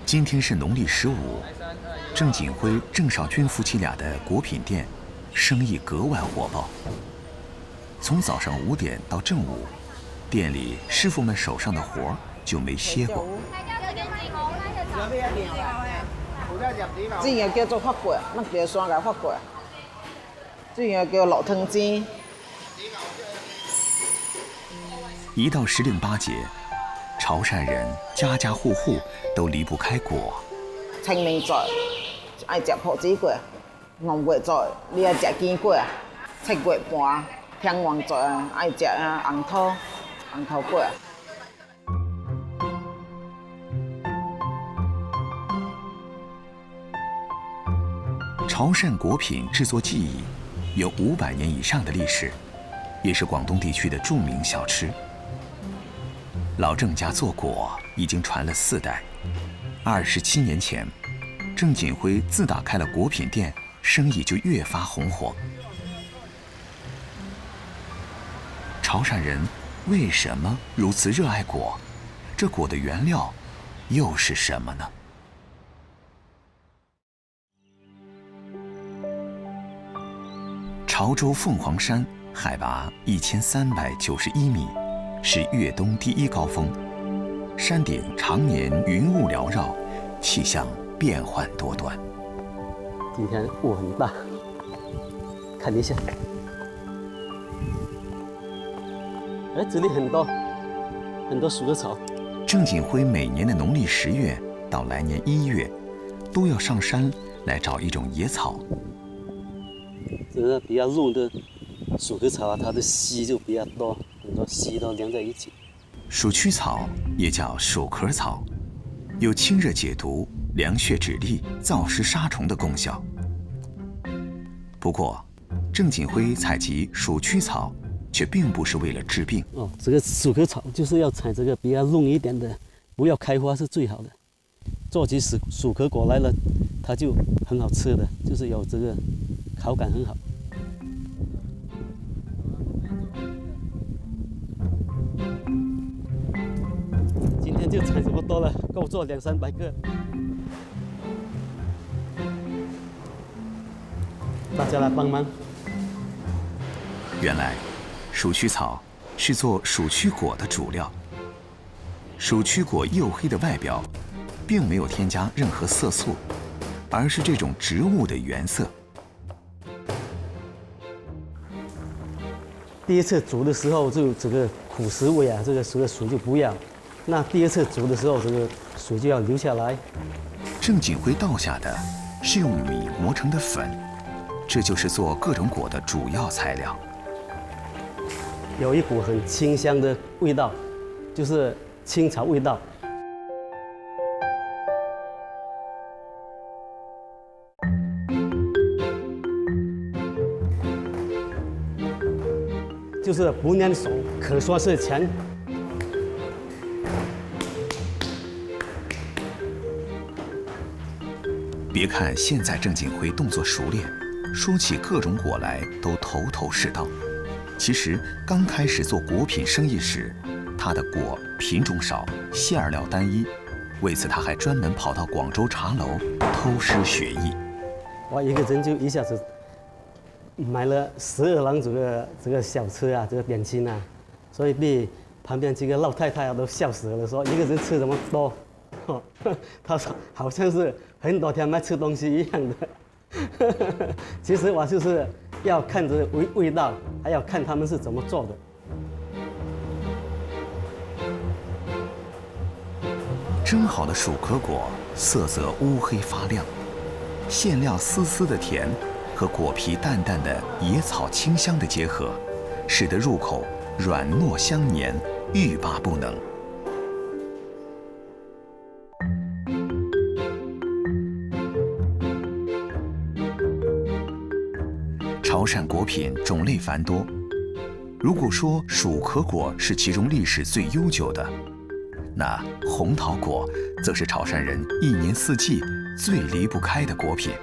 今天是农历15，郑锦辉、郑少军夫妻俩的果品店生意格外火爆。从早上5点到正午，店里师傅们手上的活儿就没歇过。这个叫做发粿，那叫山芽发粿。这个叫老汤煎。一到时令8节，潮汕人家家户户都离不开果。清明节爱吃抱子粿，5月节你爱吃坚粿，7月半天王节爱吃红桃粿。潮汕果品制作技艺有500年以上的历史，也是广东地区的著名小吃。老郑家做果已经传了4代，27年前，郑锦辉自打开了果品店，生意就越发红火。潮汕人为什么如此热爱果？这果的原料又是什么呢？潮州凤凰山海拔1391米，是粤东第1高峰，山顶常年云雾缭绕，气象变幻多端。今天雾很大，看一下。哎，这里很多鼠尾草。郑锦辉每年的农历10月到来年1月，都要上山来找一种野草。这个比较硬的鼠尾草啊，它的硒就比较多，很多硒都连在一起。鼠曲草也叫鼠壳草，有清热解毒、凉血止痢、燥湿杀虫的功效。不过，郑锦辉采集鼠曲草却并不是为了治病。哦，这个鼠壳草就是要采这个比较硬一点的，不要开花是最好的。做起鼠壳果来了，它就很好吃的，就是有这个口感很好。今天就采这么多了，够做200-300个。大家来帮忙。原来，鼠曲草是做鼠曲果的主料。鼠曲果黝黑的外表，并没有添加任何色素，而是这种植物的原色。第一次煮的时候就这个苦涩味啊，这个水就不要。那第2次煮的时候，这个水就要流下来。郑锦辉倒下的是用米磨成的粉，这就是做各种果的主要材料。有一股很清香的味道，就是青草味道。就是不粘手，可说是强。别看现在郑锦辉动作熟练，说起各种果来都头头是道。其实刚开始做果品生意时，他的果品种少，馅料单一，为此他还专门跑到广州茶楼偷师学艺。我一个人就一下子买了12辆这个小车啊，这个点心啊，所以被旁边几个老太太啊都笑死了，说一个人吃这么多，他说好像是很多天没吃东西一样的。其实我就是要看这味道，还要看他们是怎么做的。蒸好的鼠壳果色泽乌黑发亮，馅料丝丝的甜和果皮淡淡的野草清香的结合，使得入口软糯香黏，欲罢不能。潮汕果品种类繁多，如果说鼠壳果是其中历史最悠久的，那红桃果则是潮汕人1年4季最离不开的果品。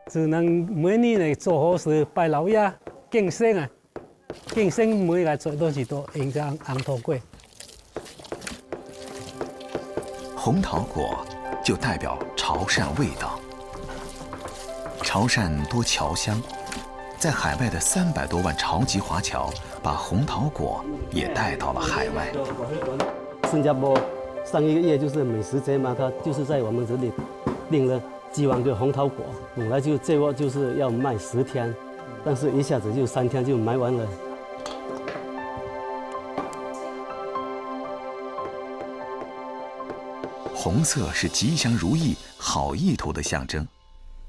只能每年来做好事拜老爷敬生啊。敬生每個做都是都用隻紅桃果。红桃果就代表潮汕味道。潮汕多侨乡，在海外的300多万潮籍华侨把红桃果也带到了海外。新加坡上一个月就是美食节嘛，它就是在我们这里订了几万个红桃果，本来就这窝就是要卖10天，但是一下子就3天就卖完了。红色是吉祥如意、好意头的象征，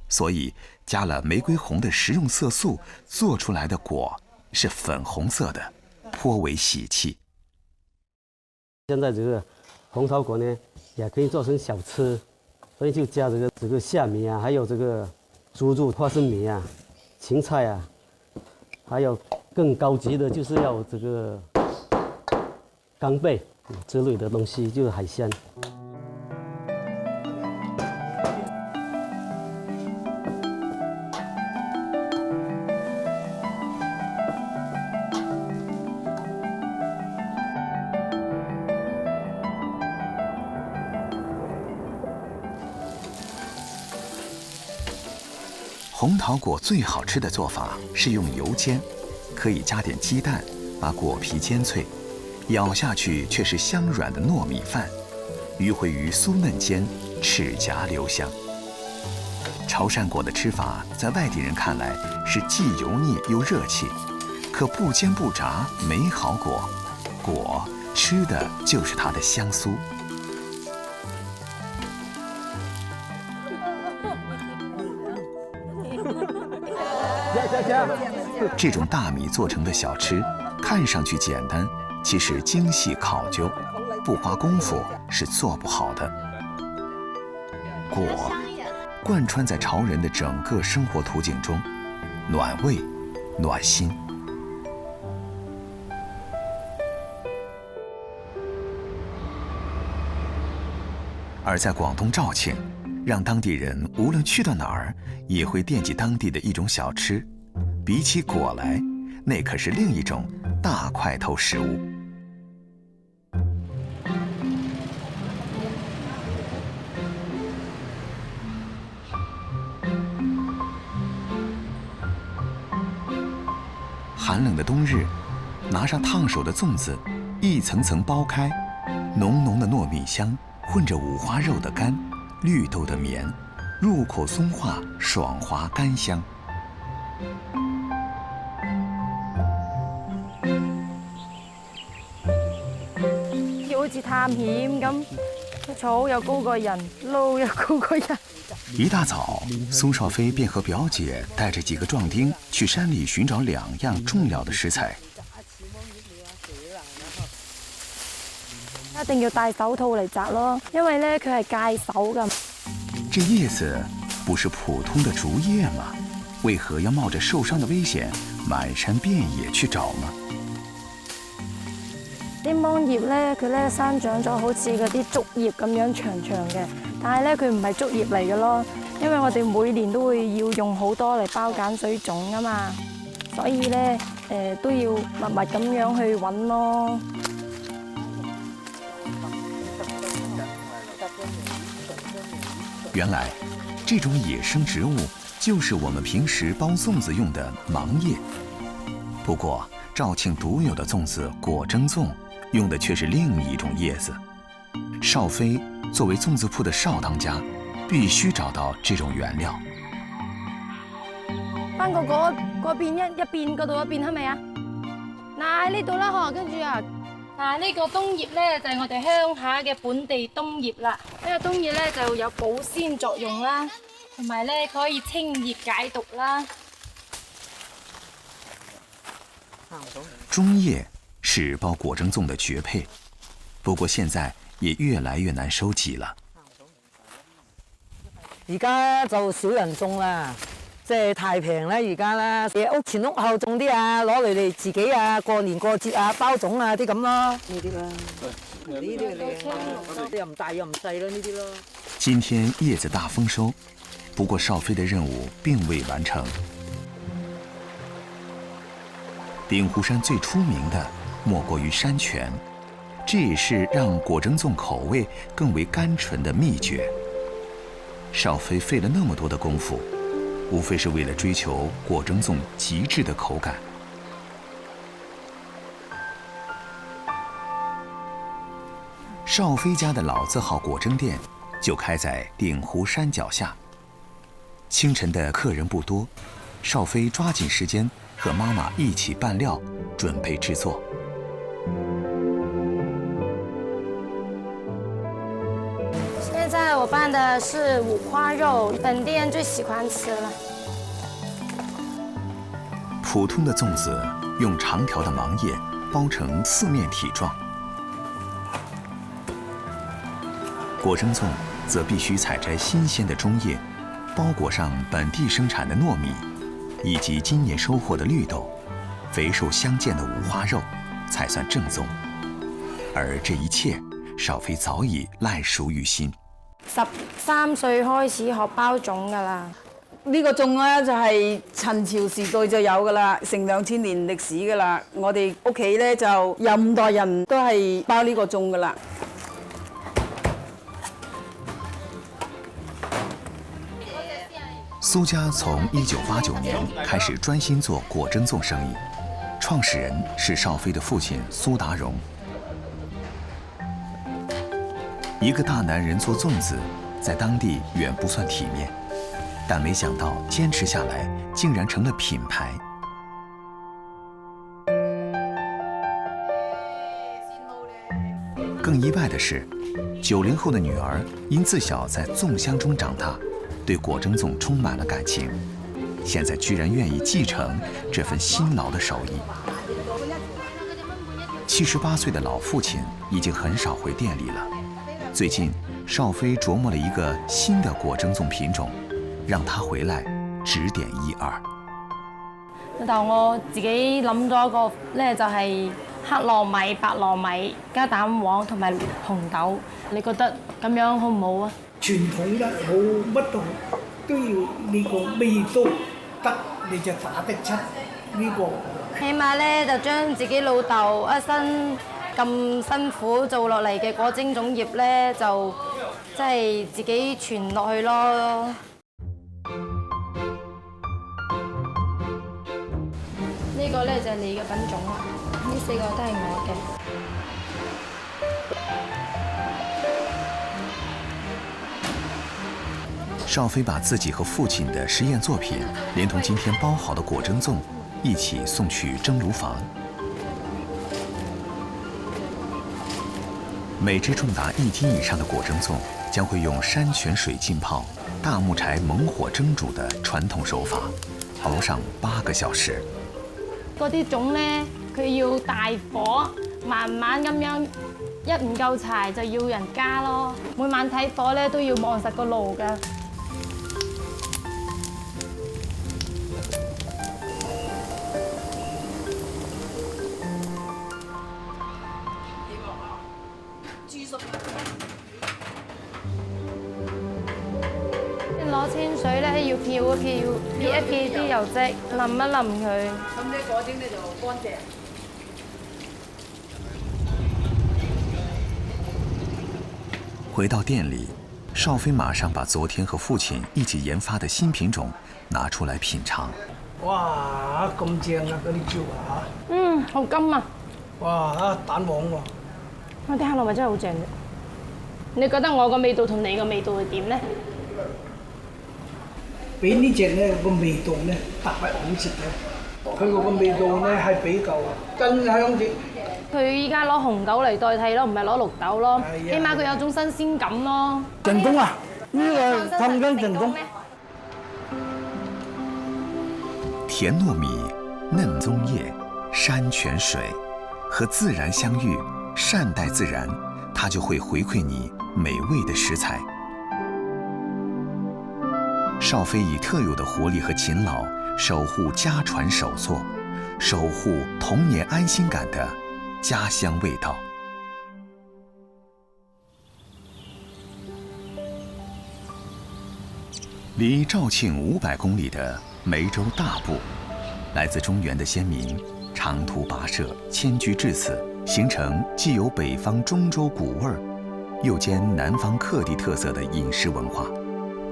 所以加了玫瑰红的食用色素做出来的果是粉红色的，颇为喜气。现在这个红桃果呢，也可以做成小吃，所以就加这个虾米啊，还有这个猪肉花生米啊、芹菜啊，还有更高级的就是要这个干贝之类的东西，就是海鲜。红桃果最好吃的做法是用油煎，可以加点鸡蛋，把果皮煎脆，咬下去却是香软的糯米饭，迂回鱼酥嫩煎，齿颊留香。潮汕果的吃法在外地人看来是既油腻又热气，可不煎不炸没好果，果吃的就是它的香酥。这种大米做成的小吃，看上去简单，其实精细考究，不花功夫是做不好的。果贯穿在潮人的整个生活途径中，暖胃、暖心。而在广东肇庆，让当地人无论去到哪儿，也会惦记当地的一种小吃。比起果来，那可是另一种大块头食物。寒冷的冬日，拿上烫手的粽子，一层层剥开，浓浓的糯米香混着五花肉的干、绿豆的绵，入口松化、爽滑甘香。好似探險咁，草又高過人，路又高過人。一大早，苏少飞便和表姐带着几个壮丁去山里寻找2样重要的食材。一定要戴手套嚟摘咯，因為咧佢係戒手噶。这叶子不是普通的竹叶吗？为何要冒着受伤的危险，满山遍野去找呢？啲芒葉咧，佢咧生長咗好似嗰啲竹葉咁樣長長嘅，但係咧佢唔係竹葉嚟嘅咯，因為我哋每年都會要用好多嚟包鹼水粽啊嘛，所以咧都要密密咁樣去揾咯。原来，这种野生植物就是我们平时包粽子用的芒叶。不过，肇庆独有的粽子果蒸粽用的却是另一种叶子。少飞作为粽子铺的少当家，必须找到这種原料。翻過嗰邊一邊嗰度一邊係咪啊？嗱喺呢度啦嗬，跟住啊，嗱呢個冬葉咧就係我哋鄉下嘅本地冬葉啦。呢個冬葉咧就有保鮮作用啦，同埋咧可以清熱解毒啦。中葉是包果蒸粽的絕配，不過現在也越來越難收集了。而家就少人種啦，即係太平啦而家啦，屋前屋後種啲啊，攞嚟你自己啊過年過節啊包粽啊啲咁咯。呢啲啦，呢啲靚啊，又唔大又唔細啦呢啲咯。今天葉子大豐收，不過少飛的任務並未完成。鼎湖山最出名的莫过于山泉，这也是让果蒸粽口味更为甘醇的秘诀。少飞费了那么多的功夫，无非是为了追求果蒸粽极致的口感。少飞家的老字号果蒸店就开在鼎湖山脚下。清晨的客人不多，少飞抓紧时间和妈妈一起拌料，准备制作。现在我拌的是五花肉，本地人最喜欢吃了。普通的粽子用长条的芒叶包成四面体状，果蒸粽则必须采摘新鲜的中叶，包裹上本地生产的糯米，以及今年收获的绿豆，肥瘦相间的五花肉，才算正宗。而这一切，少飛早已賴熟於心。13歲開始學包粽㗎啦。呢個粽咧就係陳朝時代就有㗎啦，成2000年歷史㗎啦。我哋屋企咧就有5代人都係包呢個粽㗎啦。蘇家從1989年開始專心做果蒸粽生意，創始人是少飛的父親蘇達榮。一個大男人做粽子，在當地遠不算體面，但沒想到堅持下來，竟然成了品牌。更意外的是，90後的女兒因自小在粽鄉中長大，對果蒸粽充滿了感情，現在居然願意繼承這份辛勞的手藝。78歲的老父親已經很少回店裡了。最近，少飛琢磨了一個新的果蒸粽品種，讓他回來指點一二。但我自己諗咗一個咧，就係黑糯米、白糯米加蛋黃同埋紅豆。你覺得咁樣好唔好啊？傳統得好乜都要呢個味道得，你就打得出呢個。起碼咧就將自己老豆一生咁辛苦做落嚟嘅果蒸粽業咧，就即係自己傳落去咯。呢個咧就係你嘅品種啦，呢4個都係我嘅。少飛把自己和父親的實驗作品，連同今天包好的果蒸粽，一起送去蒸爐房。每只重達1斤以上的果蒸粽，將會用山泉水浸泡、大木柴猛火蒸煮的傳統手法，熬上8個小時。嗰啲粽咧，佢要大火，慢慢咁樣，一唔夠柴就要人加咯。每晚睇火咧都要望實個爐㗎。攞清水咧要漂一漂，撇一撇啲油漬，淋一淋佢。咁啲果蒸咧就乾淨。回到店裡，少飛馬上把昨天和父親一起研發的新品種拿出來品嘗。哇！咁正啊，嗰啲椒啊嗯，好甘啊！哇！蛋黃喎。我啲黑糯米真係好正嘅。你覺得我個味道同你個味道係點咧？比呢隻咧個味道咧特別好食嘅，佢個味道咧係比較更香啲。佢依家攞紅豆嚟代替咯，唔係攞綠豆咯，起碼佢有種新鮮感咯。成功啊！呢個創新成功。甜糯米、嫩粽葉、山泉水，和自然相遇，善待自然，它就會回饋你美味的食材。少飛以特有的活力和勤勞，守護家傳手作，守護童年安心感的家鄉味道。離肇慶500公里的梅州大埠，來自中原的先民长途跋涉，迁居至此，形成既有北方中州古味儿，又兼南方各地特色的饮食文化。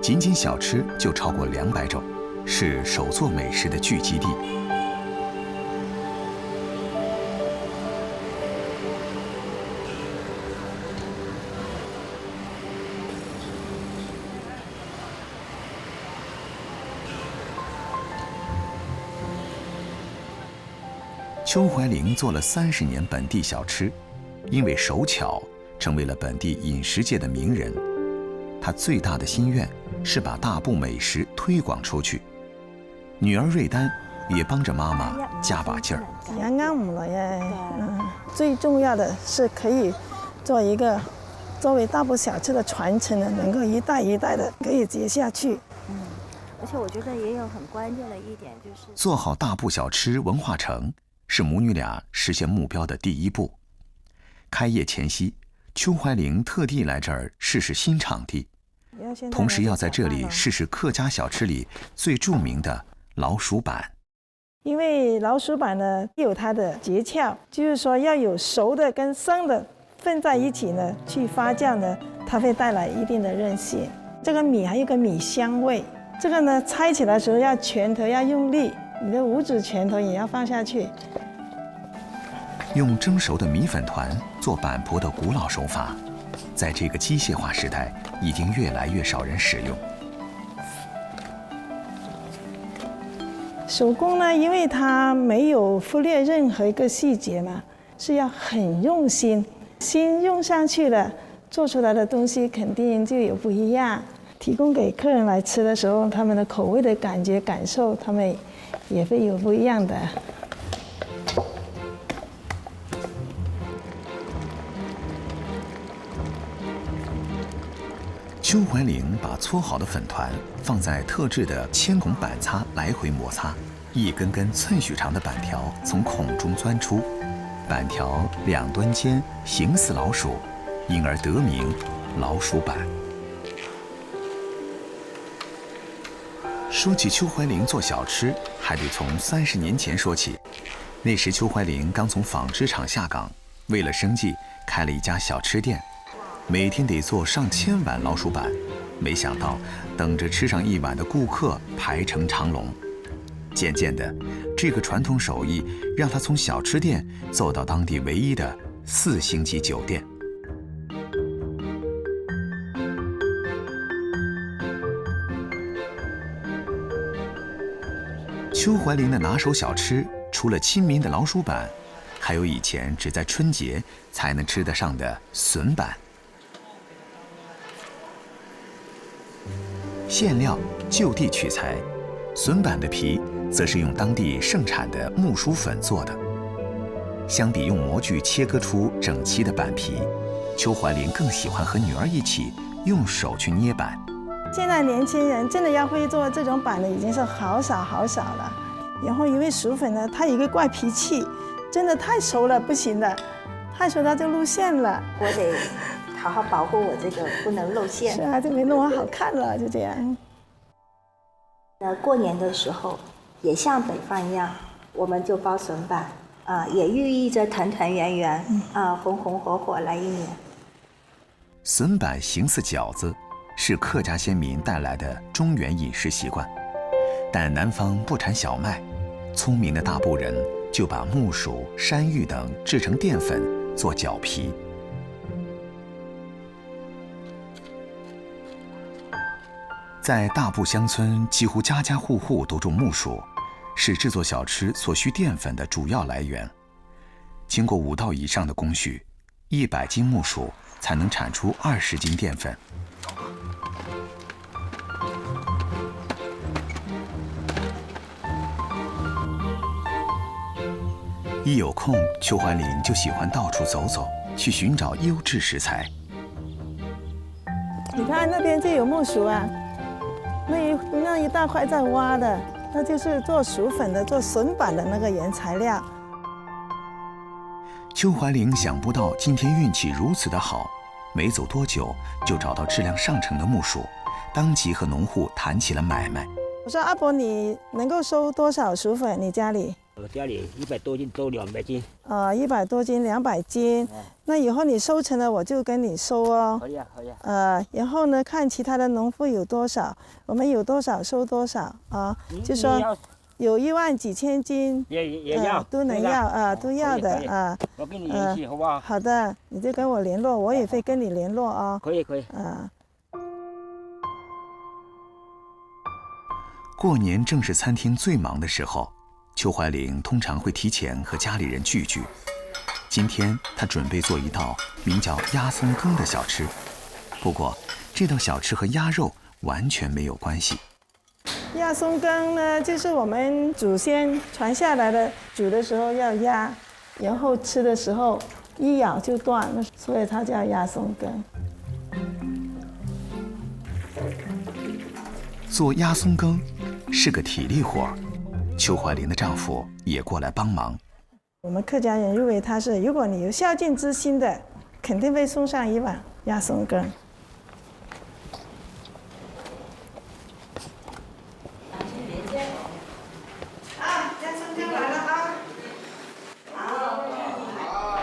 仅仅小吃就超过200种，是手作美食的聚集地。邱怀玲做了30年本地小吃，因为手巧，成为了本地饮食界的名人。她最大的心愿是把大埔美食推广出去。女儿瑞丹也帮着妈妈加把劲儿。啱啱唔來啊，最重要的是可以做一个作为大埔小吃的传承呢，能够一代一代的可以接下去。而且我觉得也有很关键的一点就是做好大埔小吃文化城。是母女俩实现目标的第一步。开业前夕，邱怀玲特地来这儿试试新场地，同时要在这里试试客家小吃里最著名的老鼠板。因为老鼠板呢有它的诀窍，就是说要有熟的跟生的混在一起呢，去发酵呢，它会带来一定的韧性。这个米还有个米香味，这个呢拆起来的时候要拳头要用力。你的5指拳头也要放下去。用蒸熟的米粉团做板婆的古老手法，在这个机械化时代，已经越来越少人使用。手工呢，因为它没有忽略任何一个细节嘛，是要很用心，心用上去了，做出来的东西肯定就有不一样。提供给客人来吃的时候，他们的口味的感觉感受，他们也会有不一样的。邱怀玲把搓好的粉团放在特制的铅孔板擦来回摩擦，一根根寸许长的板条从孔中钻出，板条2端尖，形似老鼠，因而得名老鼠板。说起邱怀玲做小吃，还得从30年前说起。那时邱怀玲刚从纺织厂下岗，为了生计开了一家小吃店，每天得做上千碗老鼠板。没想到等着吃上一碗的顾客排成长龙。渐渐的，这个传统手艺让他从小吃店做到当地唯一的4星级酒店。邱怀玲的拿手小吃，除了亲民的老鼠板，还有以前只在春节才能吃得上的笋板。馅料就地取材，笋板的皮则是用当地盛产的木薯粉做的。相比用模具切割出整齐的板皮，邱怀玲更喜欢和女儿一起用手去捏板。现在年轻人真的要会做这种板的已经是好少好少了。然后因为薯粉呢，它有一个怪脾气，真的太熟了不行的，太熟它就露馅了。我得好好保护我这个不能露馅。是啊，就没弄好看了，就这样。过年的时候也像北方一样，我们就包笋板啊，也寓意着团团圆圆啊，红红火火来一年。笋板形似饺子，是客家先民带来的中原饮食习惯。但南方不产小麦，聪明的大埔人就把木薯、山芋等制成淀粉做饺皮。在大埔乡村，几乎家家户户都种木薯，是制作小吃所需淀粉的主要来源。经过5道以上的工序，100斤木薯才能产出20斤淀粉。一有空，邱怀玲就喜欢到处走走，去寻找优质食材。你看那边就有木薯啊，那一大块在挖的，那就是做薯粉的、做笋板的那个原材料。邱怀玲想不到今天运气如此的好，没走多久就找到质量上乘的木薯，当即和农户谈起了买卖。我说阿伯，你能够收多少薯粉？你家里？我家里100多斤都200斤。100多斤200斤，那以后你收成了我就跟你收哦。可以啊，可以啊。然后呢，看其他的农夫有多少，我们有多少收多少啊。就说有1万几千斤，也要，都能要啊，都要的啊。我跟你联系，好不好？好的，你就跟我联络，我也会跟你联络啊。可以可以。过年正是餐厅最忙的时候，邱怀玲通常会提前和家里人聚聚。今天她准备做一道名叫鸭松羹的小吃，不过这道小吃和鸭肉完全没有关系。鸭松羹呢，就是我们祖先传下来的，煮的时候要压，然后吃的时候一咬就断，所以它叫鸭松羹。做鸭松羹是个体力活，邱怀玲的丈夫也过来帮忙。我们客家人认为它是，如果你有孝敬之心的，肯定会送上一碗鸭松羹。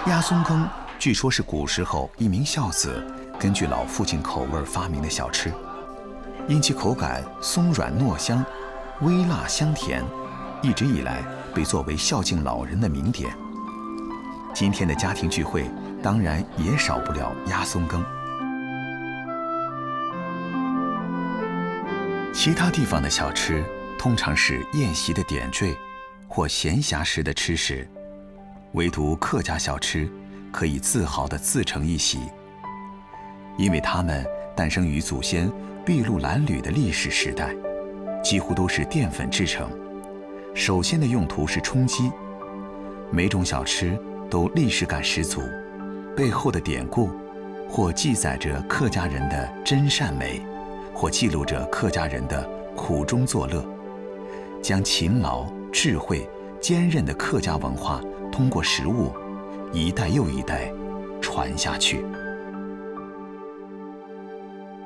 鸭松羹据说是古时候一名孝子根据老父亲口味发明的小吃，因其口感松软糯香、微辣香甜，一直以来被作为孝敬老人的名点。今天的家庭聚会当然也少不了鸭松羹。其他地方的小吃通常是宴席的点缀或闲暇时的吃食，唯独客家小吃可以自豪地自成一席，因为它们诞生于祖先筚路蓝缕的历史时代，几乎都是淀粉制成。首先的用途是充饥，每种小吃都历史感十足，背后的典故或记载着客家人的真善美，或记录着客家人的苦中作乐，将勤劳、智慧、坚韧的客家文化通过食物一代又一代传下去。